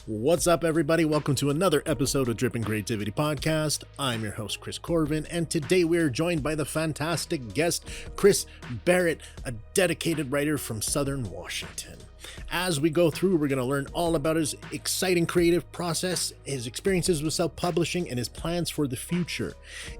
What's up, everybody? Welcome to another episode of Dripping Creativity Podcast. I'm your host, Chris Corvan, and today we are joined by the fantastic guest, Chris Barrett, a dedicated writer from Southern Washington. As we go through, we're going to learn all about his exciting creative process, his experiences with self-publishing, and his plans for the future.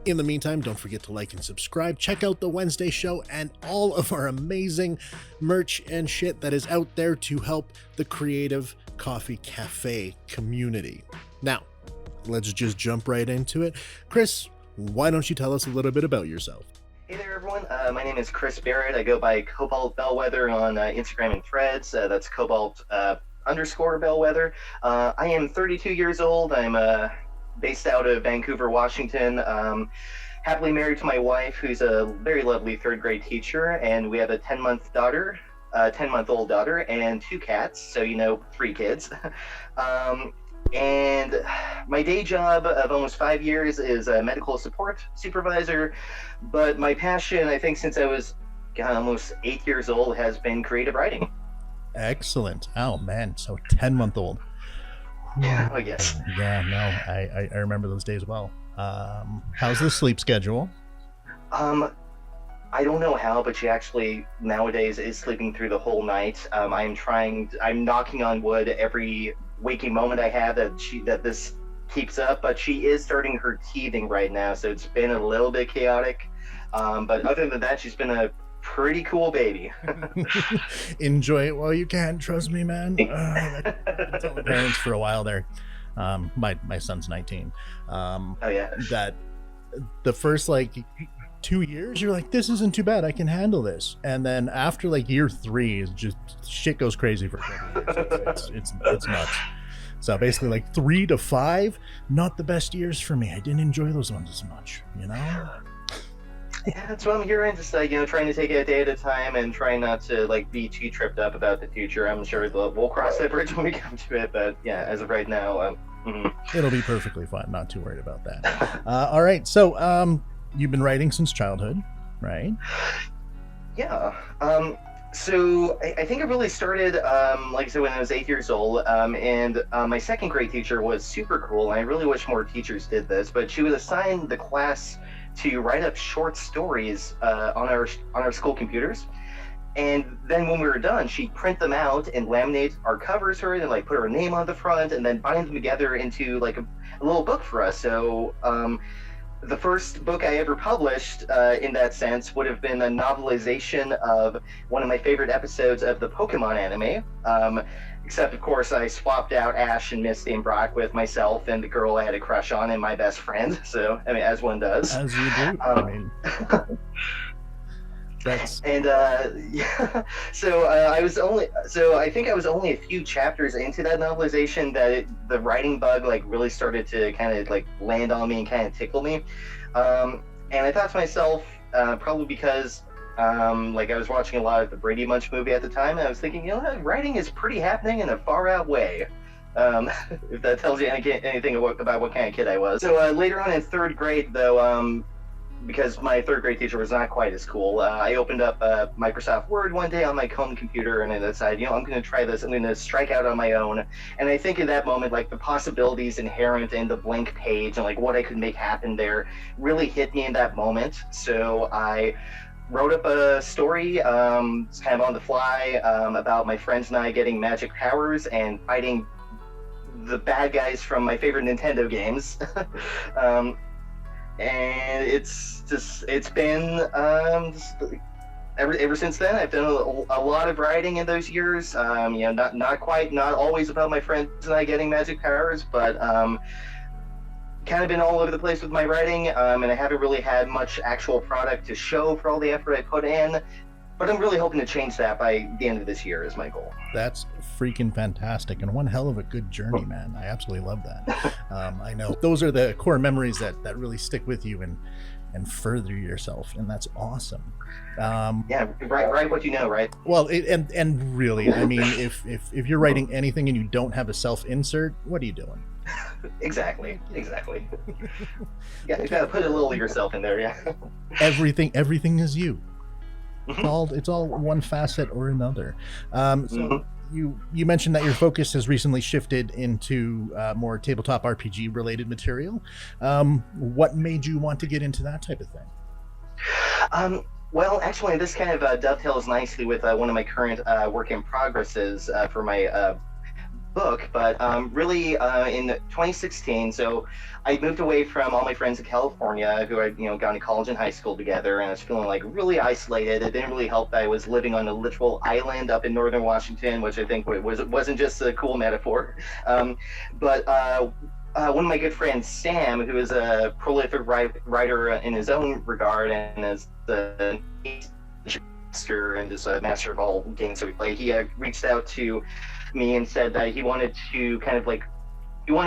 In the meantime, don't forget to like and subscribe. Check out the Wednesday show and all of our amazing merch and shit that is out there to help the creative coffee cafe community. Now, let's just jump right into it. Chris, why don't you tell us a little bit about yourself? Hey there, everyone. My name is Chris Barrett. I go by Cobalt Bellwether on Instagram and Threads. That's Cobalt _ Bellwether. I am 32 years old. I'm based out of Vancouver, Washington. Happily married to my wife, who's a very lovely third grade teacher, and we have a 10-month-old daughter, and 2 cats. So, 3 kids. And my day job of almost 5 years is a medical support supervisor, but my passion, I think since I was almost 8 years old, has been creative writing. Excellent. Oh man, so 10-month-old. Yeah, I guess. Yeah, no, I remember those days well. How's the sleep schedule? I don't know how, but she actually nowadays is sleeping through the whole night. I'm knocking on wood every waking moment I have that this keeps up, but she is starting her teething right now, so it's been a little bit chaotic. But other than that, she's been a pretty cool baby. Enjoy it while you can. Trust me, man. I told the parents for a while there. My son's 19. Oh yeah. That the first 2 years, you're like, this isn't too bad, I can handle this, and then after year 3, it's just shit goes crazy for a couple years. It's nuts. So basically 3 to 5, not the best years for me. I didn't enjoy those ones as much, Yeah, that's what I'm hearing. Just trying to take it a day at a time and trying not to be too tripped up about the future. I'm sure we'll cross that bridge when we come to it, but yeah, as of right now, it'll be perfectly fine. Not too worried about that. All right, so you've been writing since childhood, right? Yeah. So I think it really started, like I said, when I was 8 years old. And my second grade teacher was super cool. And I really wish more teachers did this, but she would assign the class to write up short stories on our school computers. And then when we were done, she'd print them out and laminate our covers for it and put her name on the front and then bind them together into a little book for us. So the first book I ever published in that sense would have been a novelization of one of my favorite episodes of the Pokemon anime. Except, of course, I swapped out Ash and Misty and Brock with myself and the girl I had a crush on and my best friend. So, as one does. As you do. That's... And yeah, so I think I was only a few chapters into that novelization that the writing bug really started to kind of land on me and kind of tickle me. And I thought to myself, probably because I was watching a lot of the Brady Bunch movie at the time, and I was thinking, writing is pretty happening in a far out way. If that tells you anything about what kind of kid I was. So later on in 3rd grade, though, because my 3rd grade teacher was not quite as cool, I opened up Microsoft Word one day on my home computer, and I decided, I'm going to try this. I'm going to strike out on my own. And I think in that moment, the possibilities inherent in the blank page and what I could make happen there really hit me in that moment. So I wrote up a story, kind of on the fly, about my friends and I getting magic powers and fighting the bad guys from my favorite Nintendo games. And it's been ever since then. I've done a lot of writing in those years. Not always about my friends and I getting magic powers, but kind of been all over the place with my writing. And I haven't really had much actual product to show for all the effort I put in. But I'm really hoping to change that by the end of this year is my goal. That's freaking fantastic, and one hell of a good journey, man. I absolutely love that. I know those are the core memories that really stick with you and further yourself, and that's awesome. Yeah, write what you know, right? Well, and really, if you're writing anything and you don't have a self-insert, what are you doing? Exactly. Yeah, you gotta put a little of yourself in there, yeah. Everything is you. It's all one facet or another. you mentioned that your focus has recently shifted into more tabletop RPG related material. What made you want to get into that type of thing? Well, actually, this kind of dovetails nicely with one of my current work in progresses for my book, but really in 2016, so I moved away from all my friends in California who I'd gone to college and high school together, and I was feeling like really isolated. It didn't really help that I was living on a literal island up in northern Washington, which I think wasn't just a cool metaphor. But one of my good friends, Sam, who is a prolific writer in his own regard and is the master and is a master of all games that we play, he reached out to me and said that he wanted to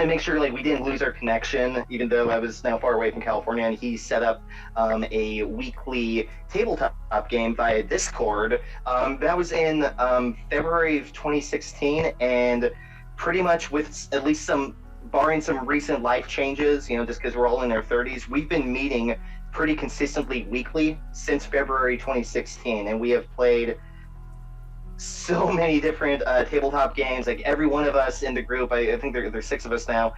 make sure like we didn't lose our connection, even though I was now far away from California. And he set up a weekly tabletop game via Discord. That was in February of 2016, and pretty much with at least barring some recent life changes, just because we're all in our 30s, we've been meeting pretty consistently weekly since February 2016, and we have played so many different tabletop games. Like every one of us in the group, I think there's 6 of us now,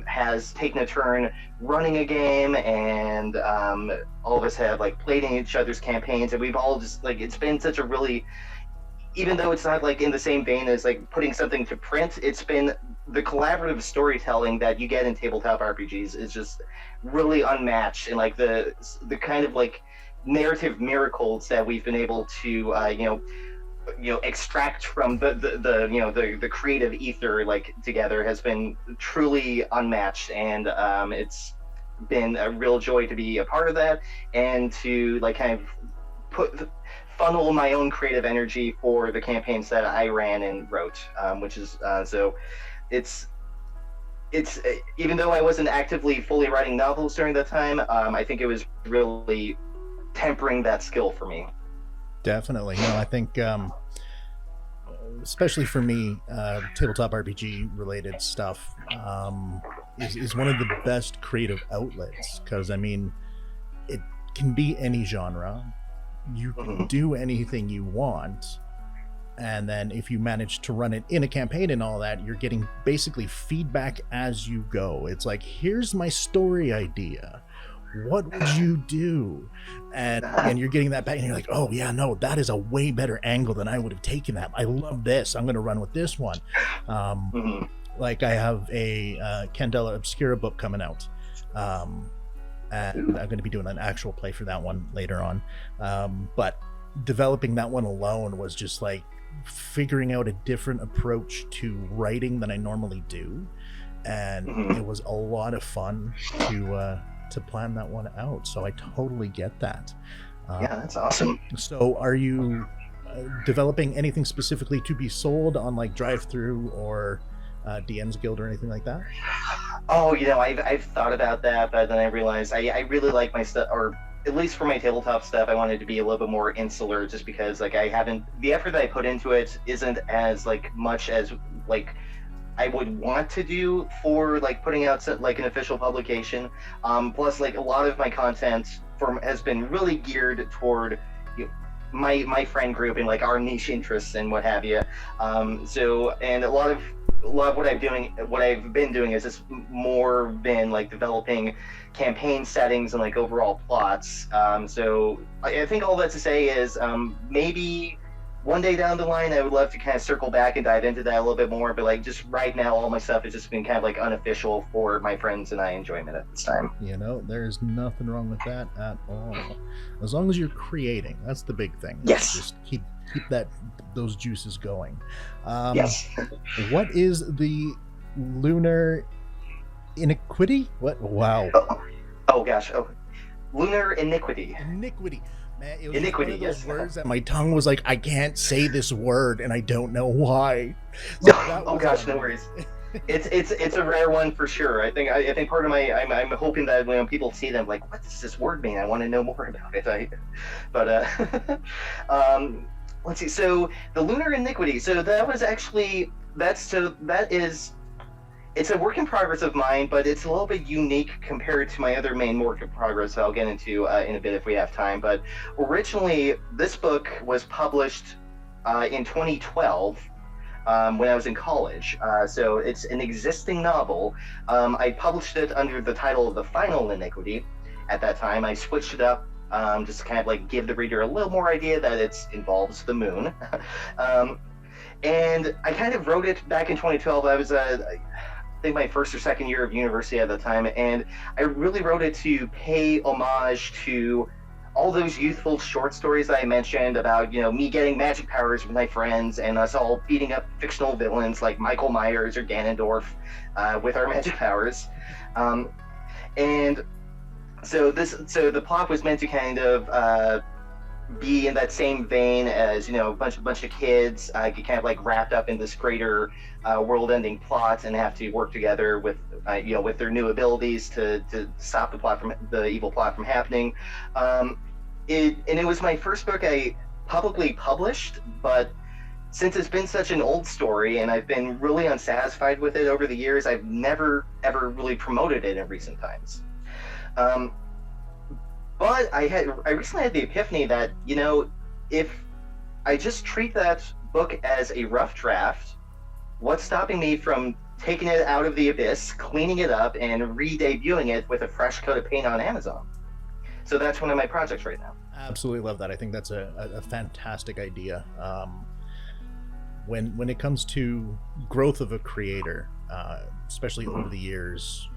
has taken a turn running a game, and all of us have like played in each other's campaigns, and we've all just like, it's been such a really, even though it's not like in the same vein as like putting something to print, it's been the collaborative storytelling that you get in tabletop RPGs is just really unmatched, and like the kind of like narrative miracles that we've been able to extract from the creative ether like together has been truly unmatched, and it's been a real joy to be a part of that and to like kind of funnel my own creative energy for the campaigns that I ran and wrote, which is so it's even though I wasn't actively fully writing novels during that time, I think it was really tempering that skill for me. Definitely. I think especially for me, tabletop RPG related stuff is one of the best creative outlets, because I mean, it can be any genre. You can do anything you want, and then if you manage to run it in a campaign and all that, you're getting basically feedback as you go. It's like, here's my story idea, what would you do? And you're getting that back, and you're like, oh yeah, no, that is a way better angle than I would have taken that. I love this, I'm going to run with this one. Like I have a Candela Obscura book coming out, and I'm going to be doing an actual play for that one later on, but developing that one alone was just like figuring out a different approach to writing than I normally do, and it was a lot of fun to plan that one out. So I totally get that. Yeah, that's awesome. So are you developing anything specifically to be sold on like drive-through or DM's Guild or anything like that? Oh, I've thought about that, but then I realized I really like my stuff, or at least for my tabletop stuff, I wanted to be a little bit more insular, just because like the effort that I put into it isn't as like much as like I would want to do for like putting out like an official publication. Plus, like a lot of my content has been really geared toward my friend group and like our niche interests and what have you. So, and a lot of what I've been doing is just more been like developing campaign settings and like overall plots. So I think all that to say is maybe one day down the line, I would love to kind of circle back and dive into that a little bit more, but like just right now, all my stuff has just been kind of like unofficial for my friends and I enjoyment at this time. There's nothing wrong with that at all. As long as you're creating, that's the big thing. Yes. Just keep those juices going. Yes. What is the Lunar Iniquity? What? Wow. Oh gosh. Oh, Lunar Iniquity. Iniquity. Man, it was Iniquity, one of those yes. words that my tongue was like, I can't say this word, and I don't know why. So oh gosh, no worries. It's a rare one for sure. I think part of I'm hoping that when people see them, like, what does this word mean? I want to know more about it. Let's see. So the Lunar Iniquity. So it's a work in progress of mine, but it's a little bit unique compared to my other main work in progress that I'll get into in a bit if we have time. But originally, this book was published in 2012 when I was in college. So it's an existing novel. I published it under the title of The Final Iniquity at that time. I switched it up just to kind of like give the reader a little more idea that it involves the moon. And I kind of wrote it back in 2012. I was, I think, my first or second year of university at the time, and I really wrote it to pay homage to all those youthful short stories that I mentioned about, me getting magic powers with my friends and us all beating up fictional villains like Michael Myers or Ganondorf with our magic powers. And so the plot was meant to kind of be in that same vein as, a bunch of kids get kind of like wrapped up in this greater world-ending plot and have to work together with with their new abilities to stop the evil plot from happening. It was my first book I publicly published, but since it's been such an old story and I've been really unsatisfied with it over the years, I've never ever really promoted it in recent times. But I recently had the epiphany that, if I just treat that book as a rough draft, what's stopping me from taking it out of the abyss, cleaning it up, and re-debuting it with a fresh coat of paint on Amazon? So that's one of my projects right now. Absolutely love that. I think that's a fantastic idea. When it comes to growth of a creator, especially over the years,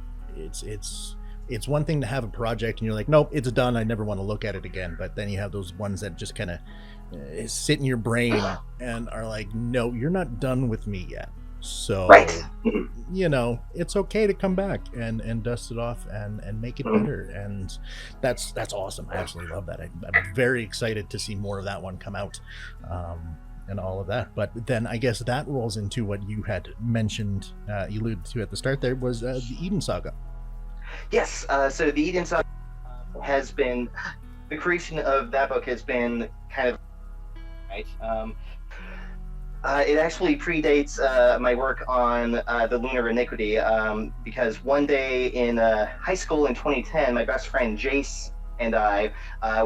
it's one thing to have a project and you're like, nope, it's done, I never want to look at it again. But then you have those ones that just kind of sit in your brain and are like, no, you're not done with me yet. So, right. It's okay to come back and dust it off and make it better. And that's awesome. I absolutely love that. I'm very excited to see more of that one come out and all of that. But then I guess that rolls into what you had mentioned, you alluded to at the start there, was the Eden Saga. Yes. So the Eden Saga has been, the creation of that book has been kind of, right? It actually predates my work on the Lunar Iniquity, because one day in high school in 2010, my best friend Jace and I,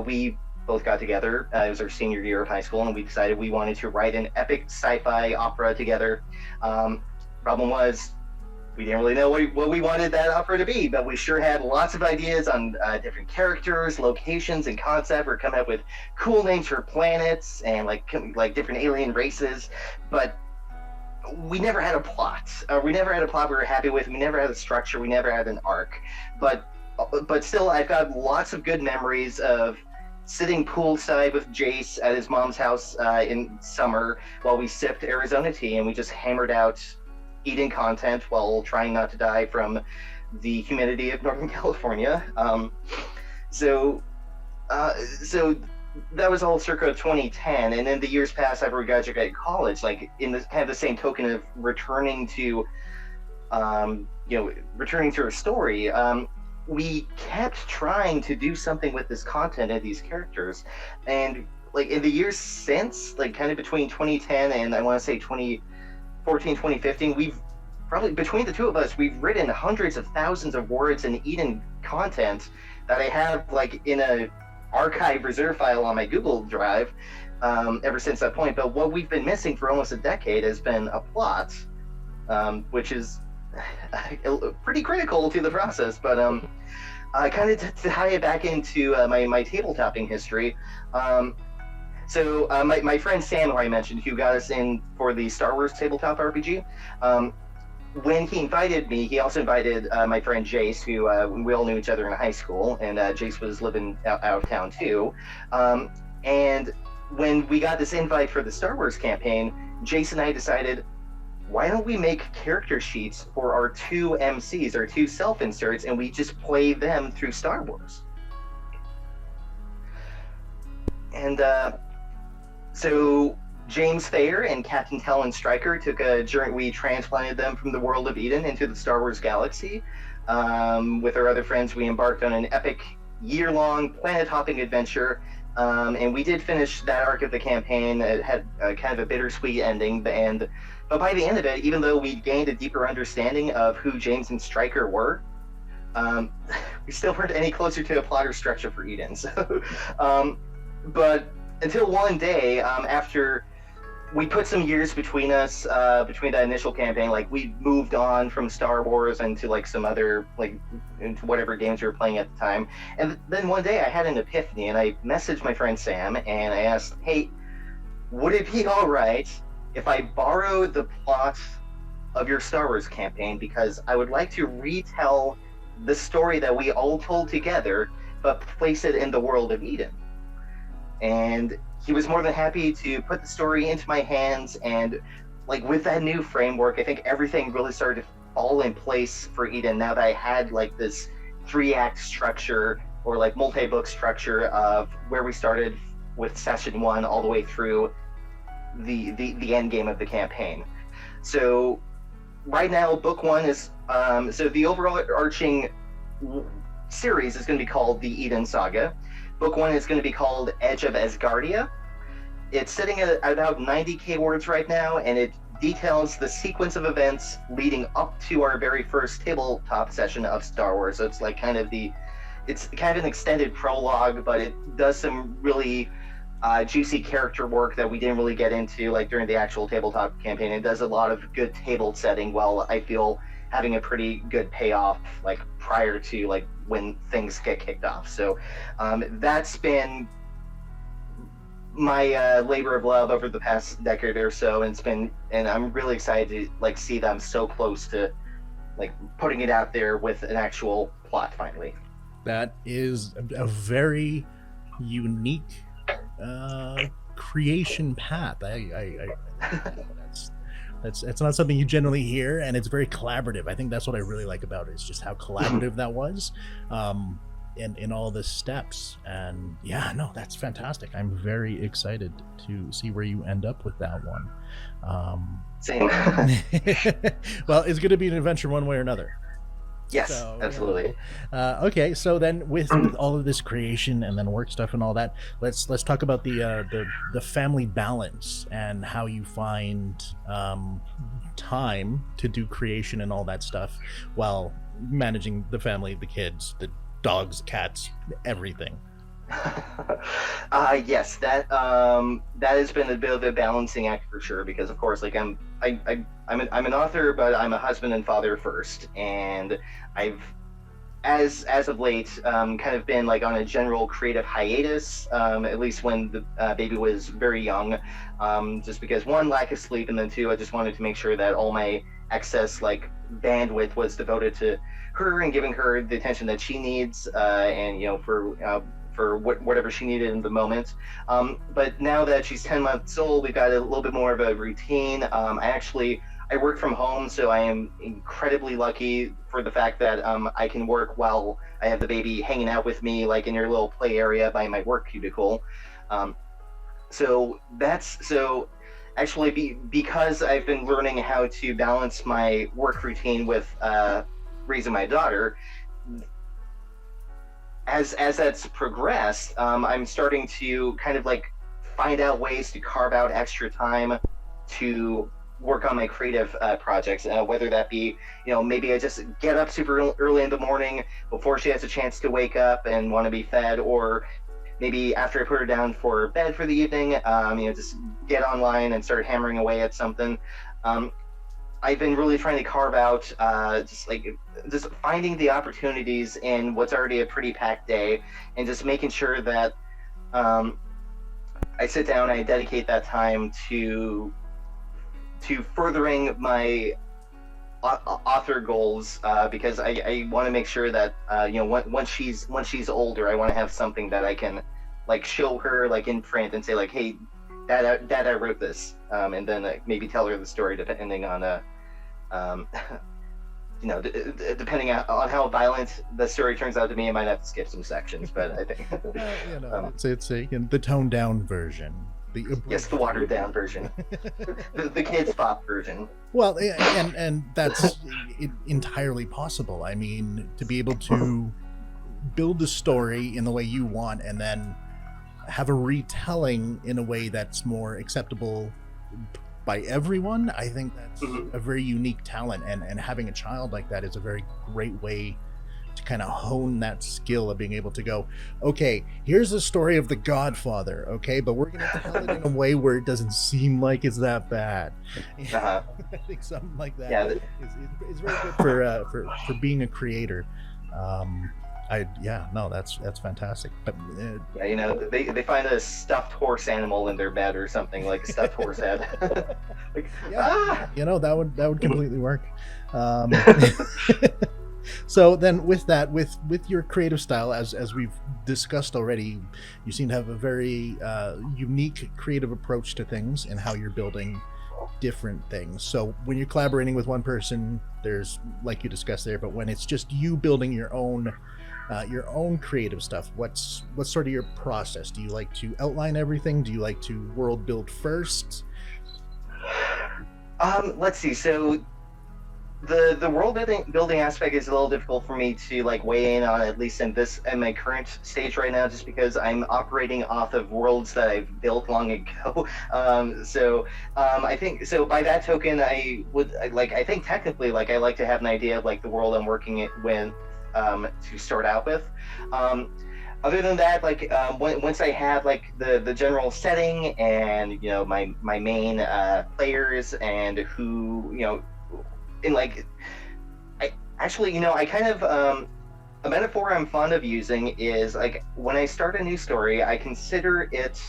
we both got together. It was our senior year of high school, and we decided we wanted to write an epic sci-fi opera together. Problem was, we didn't really know what we wanted that opera to be, but we sure had lots of ideas on different characters, locations, and concept. We're coming up with cool names for planets and like different alien races, but we never had a plot. We never had a plot we were happy with. We never had a structure. We never had an arc. But still, I've got lots of good memories of sitting poolside with Jace at his mom's house in summer while we sipped Arizona tea and we just hammered out Eden content while trying not to die from the humidity of Northern California. So that was all circa 2010, and then the years passed after we graduated college, like in the kind of the same token of returning to a story. We kept trying to do something with this content and these characters, and like in the years since, like kind of between 2010 and I want to say 2014, 2015, we've probably, between the two of us, we've written hundreds of thousands of words in Eden content that I have like in a archive reserve file on my Google Drive ever since that point. But what we've been missing for almost a decade has been a plot, which is pretty critical to the process. But kind of to tie it back into my tabletopping history, so my friend Sam, who I mentioned, who got us in for the Star Wars tabletop RPG, when he invited me, he also invited my friend Jace, who we all knew each other in high school, and Jace was living out of town too. And when we got this invite for the Star Wars campaign, Jace and I decided, why don't we make character sheets for our two MCs, our two self-inserts, and we just play them through Star Wars. And so James Thayer and Captain Talon Stryker took a journey. We transplanted them from the world of Eden into the Star Wars galaxy. With our other friends, we embarked on an epic year-long planet-hopping adventure, and we did finish that arc of the campaign. It had kind of a bittersweet ending, but by the end of it, even though we gained a deeper understanding of who James and Stryker were, we still weren't any closer to a plot or structure for Eden. So, but until one day, after we put some years between us, between that initial campaign. Like we moved on from Star Wars into like some other, like into whatever games we were playing at the time. And then one day I had an epiphany, and I messaged my friend Sam, and I asked, "Hey, would it be all right if I borrowed the plot of your Star Wars campaign, because I would like to retell the story that we all told together, but place it in the world of Eden?" And he was more than happy to put the story into my hands. And like with that new framework, I think everything really started to fall in place for Eden now that I had like this 3-act structure, or like multi-book structure, of where we started with session 1 all the way through the end game of the campaign. So right now, book 1 is so the overarching series is going to be called the Eden Saga. Book 1 is going to be called Edge of Asgardia. It's sitting at about 90k words right now, and it details the sequence of events leading up to our very first tabletop session of Star Wars. So it's like it's kind of an extended prologue, but it does some really juicy character work that we didn't really get into like during the actual tabletop campaign. It does a lot of good table setting, while I feel having a pretty good payoff like prior to like when things get kicked off. So that's been my labor of love over the past decade or so, and I'm really excited to like see them so close to like putting it out there with an actual plot finally. That is a very unique creation path. That's not something you generally hear, and it's very collaborative. I think that's what I really like about it, is just how collaborative that was, in all the steps. And yeah, no, that's fantastic. I'm very excited to see where you end up with that one. Same. Well, it's going to be an adventure one way or another. Yes, so, absolutely. Okay, so then with all of this creation and then work stuff and all that, let's talk about the family balance and how you find time to do creation and all that stuff while managing the family, the kids, the dogs, cats, everything. Yes, that has been a bit of a balancing act for sure, because of course, like I'm an author, but I'm a husband and father first, and I've as of late kind of been like on a general creative hiatus, at least when the baby was very young, just because 1, lack of sleep, and then 2, I just wanted to make sure that all my excess like bandwidth was devoted to her and giving her the attention that she needs, and for whatever she needed in the moment. But now that she's 10 months old, we've got a little bit more of a routine. I work from home, so I am incredibly lucky for the fact that I can work while I have the baby hanging out with me, like in your little play area by my work cubicle. Because I've been learning how to balance my work routine with raising my daughter, as that's progressed, I'm starting to kind of like find out ways to carve out extra time to work on my creative projects, whether that be, maybe I just get up super early in the morning before she has a chance to wake up and want to be fed, or maybe after I put her down for bed for the evening, just get online and start hammering away at something. I've been really trying to carve out just finding the opportunities in what's already a pretty packed day, and just making sure that I sit down and I dedicate that time to furthering my author goals, because I want to make sure that once she's older, I want to have something that I can like show her like in print and say like, hey, Dad, I wrote this, and then maybe tell her the story depending on depending on how violent the story turns out to be. I might have to skip some sections, but I think it's the toned down version. Yes, the watered down version. the kids pop version. Well, and that's entirely possible. I mean, to be able to build the story in the way you want, and then have a retelling in a way that's more acceptable by everyone, I think that's a very unique talent, and having a child like that is a very great way to kind of hone that skill of being able to go, okay, here's the story of the Godfather, okay, but we're going to tell it in a way where it doesn't seem like it's that bad. Uh-huh. I think something like that Yeah. is very good for being a creator. That's fantastic. But Yeah, you know, they find a stuffed horse animal in their bed or something, like a stuffed horse head. Like, yeah, you know, that would completely work. So then with that, with your creative style, as we've discussed already, you seem to have a very unique creative approach to things and how you're building different things. So when you're collaborating with one person, there's, like you discussed there, but when it's just you building your own creative stuff, what's sort of your process? Do you like to outline everything? Do you like to world build first? Let's see. So the world building aspect is a little difficult for me to like weigh in on, at least in my current stage right now, just because I'm operating off of worlds that I've built long ago. I think so. By that token, I think technically, like, I like to have an idea of like the world I'm working with to start out with. Other than that, like once I have like the general setting and, you know, my main players and who, you know, and like I actually, you know, I kind of a metaphor I'm fond of using is like when I start a new story, I consider it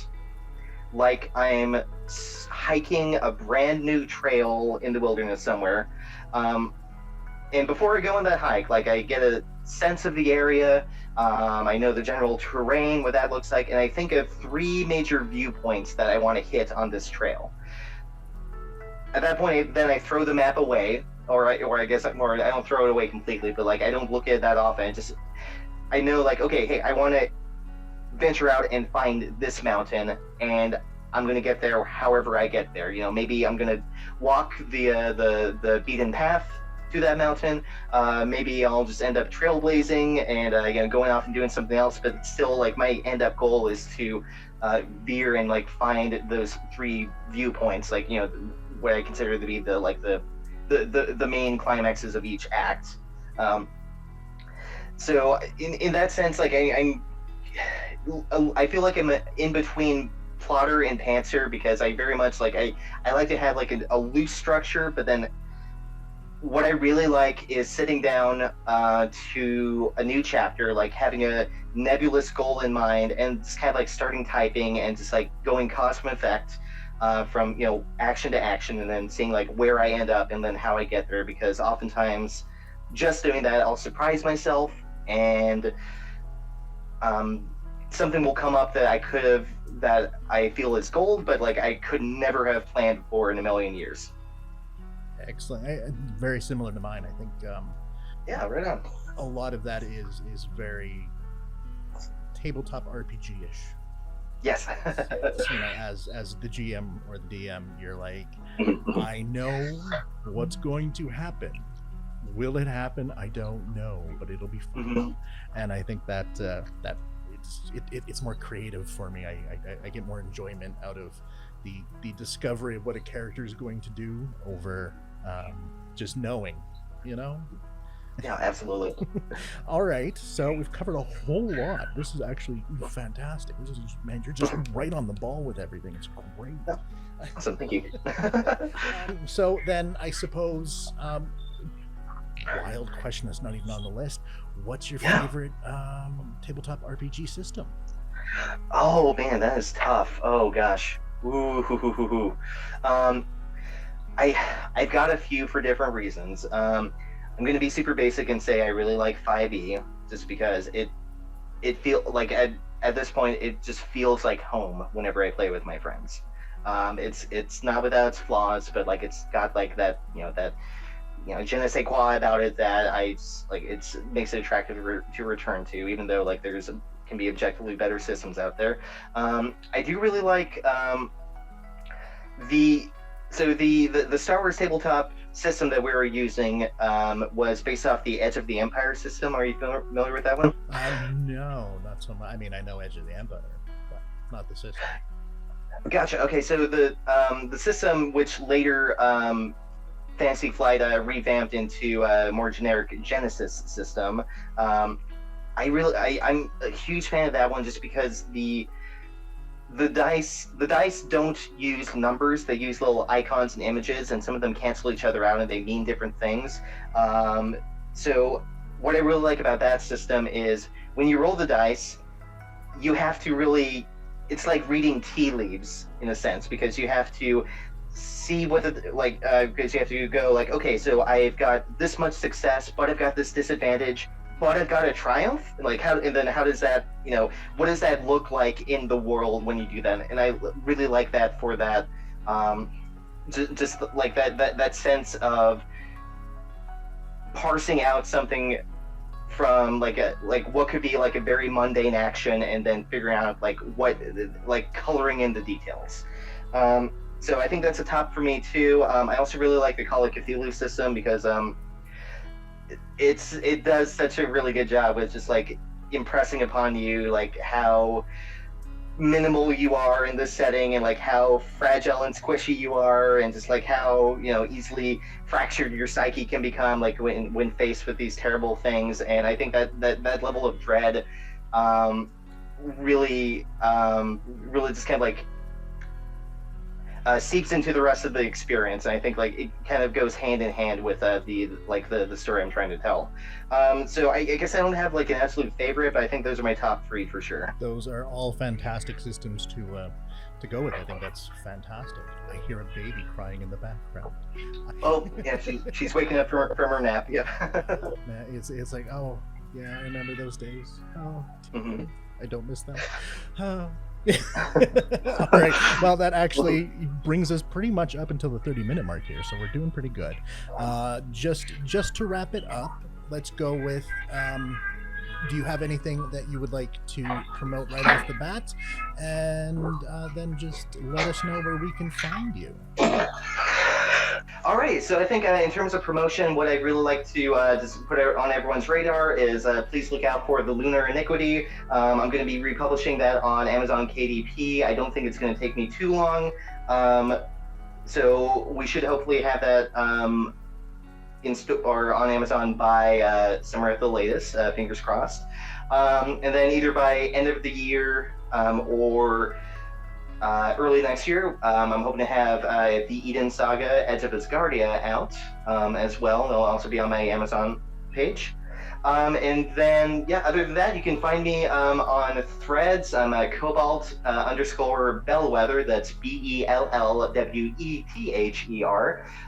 like I'm hiking a brand new trail in the wilderness somewhere. And before I go on that hike, like, I get a sense of the area. I know the general terrain, what that looks like, and I think of 3 major viewpoints that I want to hit on this trail. At that point, then I throw the map away, or I guess more, I don't throw it away completely, but like I don't look at it that often. I know, like, okay, hey, I want to venture out and find this mountain, and I'm going to get there however I get there. You know, maybe I'm going to walk the beaten path to that mountain. Maybe I'll just end up trailblazing and you know, going off and doing something else. But still, like, my end up goal is to veer and like find those 3 viewpoints, like, you know, what I consider to be the main climaxes of each act. So in that sense, like, I feel like I'm in between plotter and pantser, because I very much like I like to have like a loose structure, but then what I really like is sitting down to a new chapter, like having a nebulous goal in mind, and just kind of like starting typing and just like going cause and effect from, you know, action to action, and then seeing like where I end up and then how I get there. Because oftentimes, just doing that, I'll surprise myself, and something will come up that I feel is gold, but like I could never have planned for in a million years. Excellent. Very similar to mine. I think yeah, right on. a lot of that is very tabletop RPG-ish. Yes. You know, as the GM or the DM, you're like, I know what's going to happen. Will it happen? I don't know, but it'll be fun. Mm-hmm. And I think that it's more creative for me. I get more enjoyment out of the discovery of what a character is going to do over just knowing, you know? Yeah, absolutely. All right, so we've covered a whole lot. This is actually fantastic. This is man, you're just right on the ball with everything. It's great. Awesome, thank you. So then, I suppose, wild question that's not even on the list. What's your favorite tabletop RPG system? Oh man, that is tough. Oh gosh. Ooh. I've got a few for different reasons. I'm going to be super basic and say I really like 5e, just because it feels like at this point it just feels like home whenever I play with my friends. It's not without its flaws, but like it's got like that je ne sais quoi about it that I just, like, it makes it attractive to return to, even though like can be objectively better systems out there. I do really like the Star Wars tabletop system that we were using was based off the Edge of the Empire system. Are you familiar with that one? No, not so much. I mean, I know Edge of the Empire, but not the system. Gotcha. Okay, so the system, which later Fantasy Flight revamped into a more generic Genesis system. I'm a huge fan of that one just because the dice don't use numbers, they use little icons and images, and some of them cancel each other out and they mean different things. So what I really like about that system is when you roll the dice, you have to really, it's like reading tea leaves in a sense, because you have to see what because you have to go like, okay, so I've got this much success, but I've got this disadvantage, but I've got a triumph. Like how does that, what does that look like in the world when you do that? And I really like that for that, just like that sense of parsing out something from like what could be like a very mundane action, and then figuring out like coloring in the details. So I think that's a top for me too. I also really like the Call of Cthulhu system because it does such a really good job with just like impressing upon you like how minimal you are in this setting, and like how fragile and squishy you are, and just like how easily fractured your psyche can become like when faced with these terrible things. And I think that level of dread really just kind of like seeps into the rest of the experience, and I think like it kind of goes hand in hand with the story I'm trying to tell. So I guess I don't have like an absolute favorite, but I think those are my top three for sure. Those are all fantastic systems to go with. I think that's fantastic. I hear a baby crying in the background. Oh yeah, she's waking up from her nap. Yeah. It's like, oh yeah, I remember those days. Oh, I don't miss them. Oh. All right. Well, that actually brings us pretty much up until the 30-minute mark here, so we're doing pretty good. Just to wrap it up, let's go with. Do you have anything that you would like to promote right off the bat, and then just let us know where we can find you? All right, so I think in terms of promotion, what I'd really like to just put out on everyone's radar is please look out for the Lunar Iniquity. I'm going to be republishing that on Amazon KDP. I don't think it's going to take me too long. So we should hopefully have that or on Amazon by summer at the latest, fingers crossed. And then either by end of the year or early next year, I'm hoping to have the Eden Saga, Edge of Asgardia out as well. It'll also be on my Amazon page. And then, other than that, you can find me on Threads. I'm Cobalt _ Bellwether. That's BELLWETHER.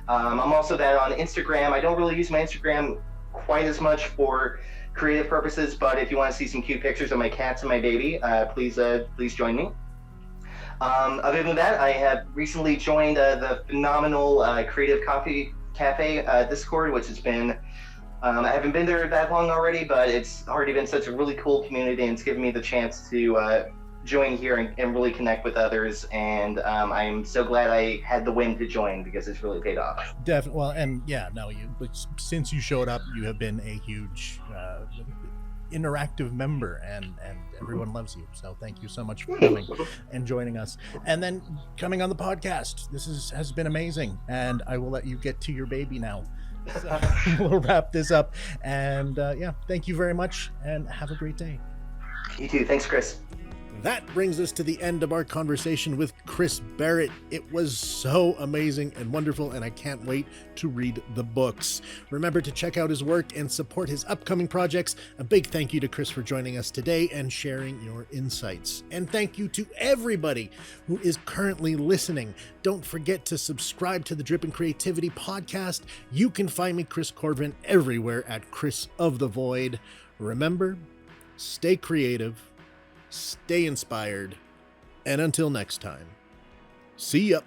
I'm also that on Instagram. I don't really use my Instagram quite as much for creative purposes, but if you want to see some cute pictures of my cats and my baby, please join me. Other than that, I have recently joined the phenomenal Creative Coffee Cafe Discord, which has been, I haven't been there that long already, but it's already been such a really cool community, and it's given me the chance to join here and really connect with others. And I'm so glad I had the whim to join, because it's really paid off. Definitely. Well, and since you showed up, you have been a huge interactive member, and everyone loves you, so thank you so much for coming and joining us, and then coming on the podcast. This has been amazing, and I will let you get to your baby now. So we'll wrap this up, and thank you very much, and have a great day. You too. Thanks, Chris. That brings us to the end of our conversation with Chris Barrett. It was so amazing and wonderful, and I can't wait to read the books. Remember to check out his work and support his upcoming projects. A big thank you to Chris for joining us today and sharing your insights. And thank you to everybody who is currently listening. Don't forget to subscribe to the Drippin' Creativity podcast. You can find me, Chris Corvan, everywhere at Chris of the Void. Remember, stay creative, stay inspired, and until next time, see ya.